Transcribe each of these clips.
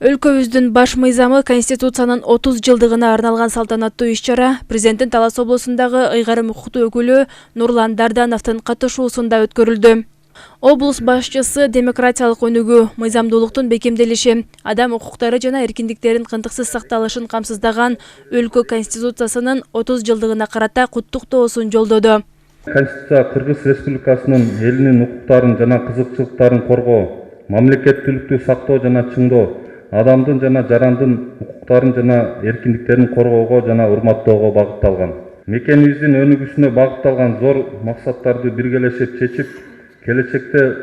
Өлкөбүздүн баш мыйзамы Конституциянын 30 жылдыгына арналган салтанаттуу иш-чара президенттин Талас облусундагы ыйгарым укуктуу өкүлү Нурлан Дардановдун катышуусунда өткөрүлдү. Облус башчысы демократиялык өнүгүү, мыйзамдуулуктун бекемделиши, адам укуктары жана эркиндиктерин кынтыксыз сакталышын камсыздаган өлкө Конституциясынын 30 жылдыгына карата куттуктоосун жолдоду. Конституция Кыргыз Республикасынын элинин укуктарын жана кызыкчылыктарын коргоо, мамлекеттүүлүктү сактоо жана чыңдоо, адамдын жана жарандын укуктарын жана эркиндиктерин коргоого жана урматтоого багытталган. Мекенибиздин өнүгүшүнө багытталган зор максаттарды биргелешип чечип, келечекте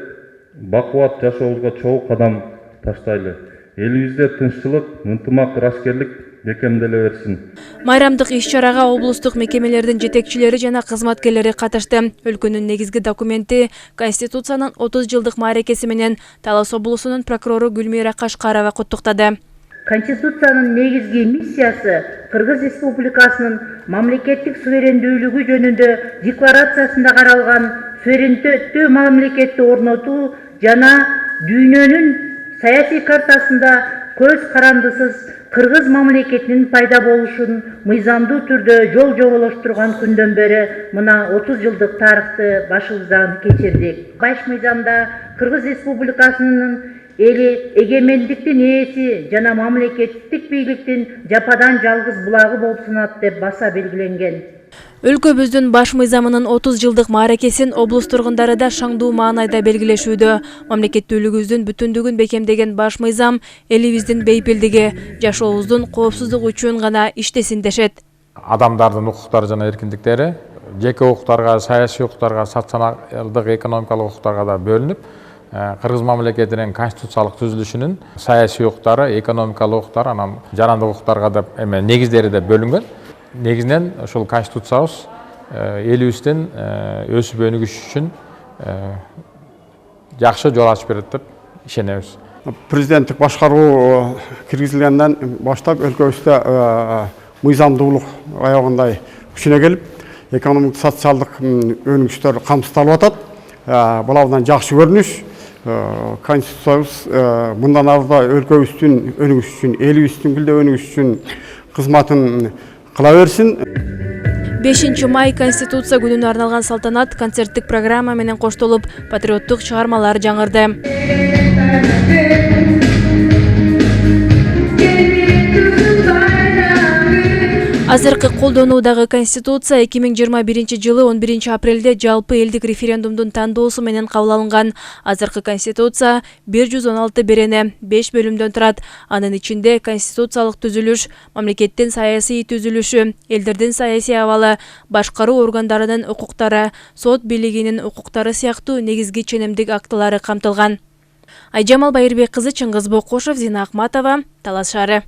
бакубат жашообузга чогуу кадам таштайлы. Элибизде тынччылык, ынтымак, ырашкерлик бекемделе берсин. Майрамдык иш-чарага облустук мекемелердин жетекчилери жана кызматкерлери катышты. Өлкөнүн негизги документи Конституциянын 30 жылдык мааракеси менен Талас облусунун прокурору Гүлмира Кашкарова куттуктады. Конституциянын негизги миссиясы Кыргыз Республикасынын мамлекеттик суверендүүлүгү жөнүндө декларациясында каралган суверенитеттүү мамлекетти орнотуу жана дүйнөнүн саясий картасында көз карандысыз Кыргыз мамлекетинин пайда болушун мыйзамдуу түрдө жол жоболоштурган күндөн бери мына 30 жылдык тарыхты башыбыздан кечирдик. Баш мыйзамда Кыргыз Республикасынын эли эгемендиктин ээси жана мамлекеттик бийликтин жападан жалгыз булагы болуп саналат деп баса белгиленген. Өлкөбүздүн баш мыйзамынын 30 жылдык мааракесин облус тургундары да шаңдуу маанайда белгилешүүдө. Мамлекеттүүлүгүбүздүн бүтүндүгүн бекемдеген баш мыйзам элибиздин бейпилдиги, жашообуздун коопсуздугу үчүн гана иштесин дешет. Адамдардын укуктары жана эркиндиктери жеке укуктарга, саясий укуктарга, социалдык, экономикалык укуктарга да бөлүнүп, Кыргыз мамлекетинин конституциялык түзүлүшүнүн саясий укуктары, экономикалык укуктар, анан жарандык укуктарга да негиздери деп бөлүнгөн. Негизинен ушул конституциябыз элибиздин өсүп өнүгүш үчүн жакшы жол ачып берет деп ишенебиз. Президенттик башкаруу киргизилгенден баштап өлкөбүздө мыйзамдуулук аягындай күчүнө келип, экономик социалдык өнүгүштөр камсыздалып атат. Бул абдан жакшы көрүнүш. Конституциябыз мындан ары да өлкөбүздүн өнүгүшү үчүн, элибиздин күлдө өнүгүшү үчүн кызматын кыла берсин. 5 май Конституция күнүнө арналган салтанат концерттик программа менен коштолуп, патриоттук чыгармалар жаңырды. Азыркы колдонуудагы Конституция 2021 жылы 11 апрелде жалпы элдик референдумдун тандоосу менен кабыл алынган. Азыркы Конституция 116 берене 5 бөлүмдөн турат. Анын ичинде конституциялык түзүлүш, мамлекеттин саясий түзүлүшү, элдердин саясий абалы, башкаруу органдарынын укуктары, сот бийлигинин укуктары сыяктуу негизги ченемдик актылары камтылган. Айжамал Байырбек кызы, Чыңгыз Бокошев, Зина Акматова, Талас шаары.